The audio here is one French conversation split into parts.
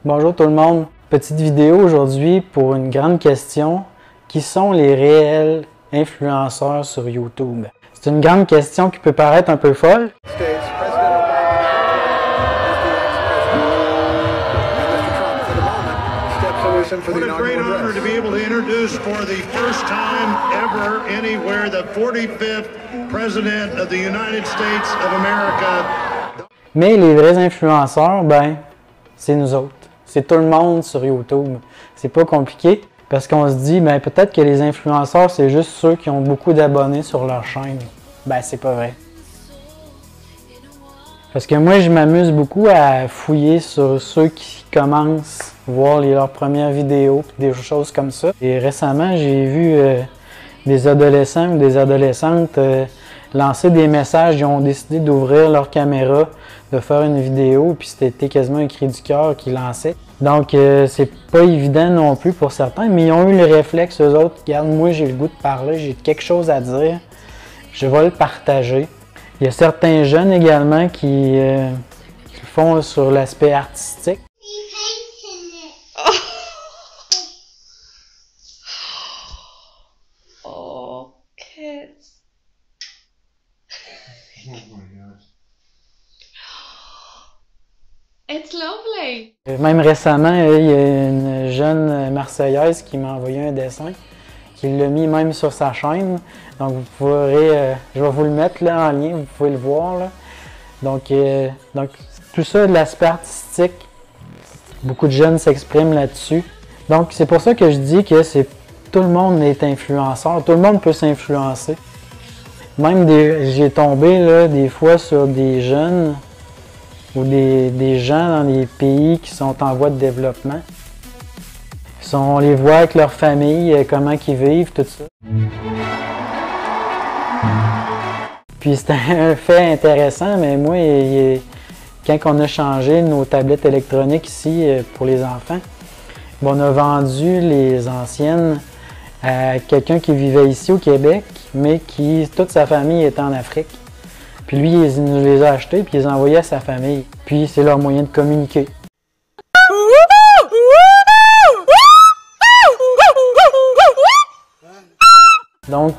Bonjour tout le monde, petite vidéo aujourd'hui pour une grande question. Qui sont les réels influenceurs sur YouTube? C'est une grande question qui peut paraître un peu folle. What a great honor to be able to introduce for the first time ever anywhere the 45th President of the United States of America. Mais les vrais influenceurs, ben, c'est nous autres. C'est tout le monde sur YouTube. C'est pas compliqué parce qu'on se dit, ben, peut-être que les influenceurs, c'est juste ceux qui ont beaucoup d'abonnés sur leur chaîne. Ben, c'est pas vrai. Parce que moi, je m'amuse beaucoup à fouiller sur ceux qui commencent, voir leurs premières vidéos, des choses comme ça. Et récemment, j'ai vu des adolescents ou des adolescentes lancer des messages. Ils ont décidé d'ouvrir leur caméra, de faire une vidéo, puis c'était quasiment un cri du cœur qu'ils lançaient. Donc, c'est pas évident non plus pour certains, mais ils ont eu le réflexe, eux autres. Regarde, moi, j'ai le goût de parler, j'ai quelque chose à dire, je vais le partager. Il y a certains jeunes également qui le font sur l'aspect artistique. Oh, kids. Oh my gosh. It's lovely. Même récemment, il y a une jeune Marseillaise qui m'a envoyé un dessin, qui l'a mis même sur sa chaîne. Donc vous pourrez, je vais vous le mettre là en lien, vous pouvez le voir là. Donc tout ça de l'aspect artistique, beaucoup de jeunes s'expriment là-dessus. Donc c'est pour ça que je dis que tout le monde est influenceur, tout le monde peut s'influencer. Même j'ai tombé là, des fois sur des jeunes ou des gens dans des pays qui sont en voie de développement. On les voit avec leur famille, comment ils vivent, tout ça. Puis c'est un fait intéressant, mais moi, quand on a changé nos tablettes électroniques ici pour les enfants, on a vendu les anciennes à quelqu'un qui vivait ici au Québec, mais qui toute sa famille était en Afrique. Puis lui, il nous les a achetés puis il les a envoyés à sa famille. Puis c'est leur moyen de communiquer. Donc,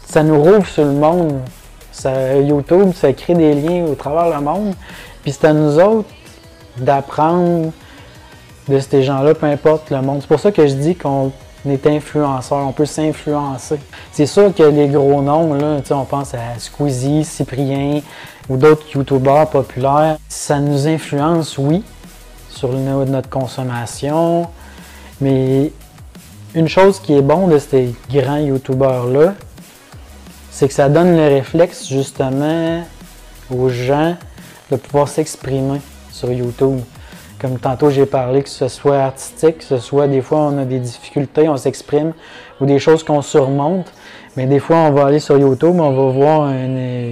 ça nous rouvre sur le monde. YouTube, ça crée des liens au travers le monde. Puis c'est à nous autres d'apprendre de ces gens-là, peu importe le monde. C'est pour ça que je dis qu'on est influenceur, on peut s'influencer. C'est sûr que les gros noms, là, on pense à Squeezie, Cyprien ou d'autres YouTubeurs populaires. Ça nous influence, oui, sur notre consommation, mais une chose qui est bon de ces grands YouTubeurs-là, c'est que ça donne le réflexe justement aux gens de pouvoir s'exprimer sur YouTube. Comme tantôt j'ai parlé, que ce soit artistique, que ce soit des fois on a des difficultés, on s'exprime, ou des choses qu'on surmonte, mais des fois on va aller sur YouTube, on va voir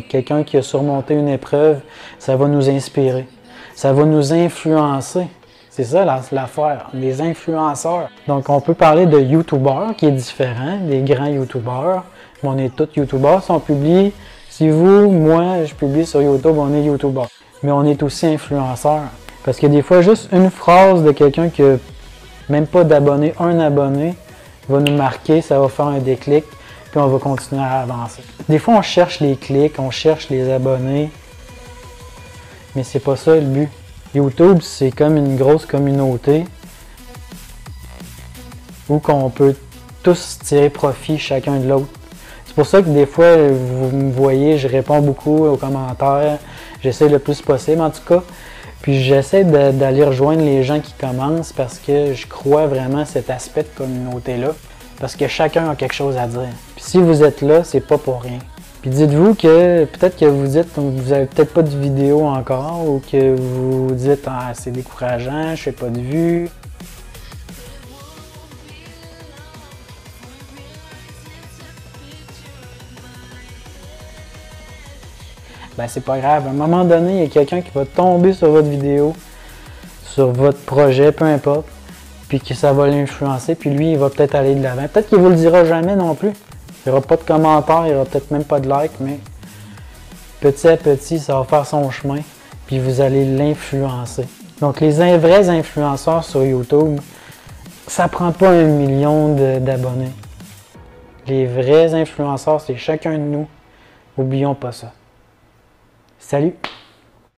quelqu'un qui a surmonté une épreuve, ça va nous inspirer, ça va nous influencer. C'est ça l'affaire, des influenceurs. Donc on peut parler de YouTubeurs qui est différent, des grands YouTubeurs. On est tous YouTubeurs. Si on publie, si vous, moi, je publie sur YouTube, on est YouTubeurs. Mais on est aussi influenceurs. Parce que des fois, juste une phrase de quelqu'un qui n'a même pas d'abonnés, un abonné, va nous marquer, ça va faire un déclic, puis on va continuer à avancer. Des fois, on cherche les clics, on cherche les abonnés, mais c'est pas ça le but. YouTube, c'est comme une grosse communauté où on peut tous tirer profit chacun de l'autre. C'est pour ça que des fois, vous me voyez, je réponds beaucoup aux commentaires, j'essaie le plus possible en tout cas. Puis j'essaie d'aller rejoindre les gens qui commencent parce que je crois vraiment à cet aspect de communauté-là. Parce que chacun a quelque chose à dire. Puis si vous êtes là, c'est pas pour rien. Puis dites-vous que peut-être que vous dites, vous n'avez peut-être pas de vidéo encore ou que vous dites « Ah, c'est décourageant, je fais pas de vues ». Ben c'est pas grave, à un moment donné, il y a quelqu'un qui va tomber sur votre vidéo, sur votre projet, peu importe, puis que ça va l'influencer, puis lui, il va peut-être aller de l'avant. Peut-être qu'il ne vous le dira jamais non plus. Il n'y aura pas de commentaires, il n'y aura peut-être même pas de like, mais petit à petit, ça va faire son chemin, puis vous allez l'influencer. Donc, les vrais influenceurs sur YouTube, ça prend pas 1 million d'abonnés. Les vrais influenceurs, c'est chacun de nous. Oublions pas ça. Salut!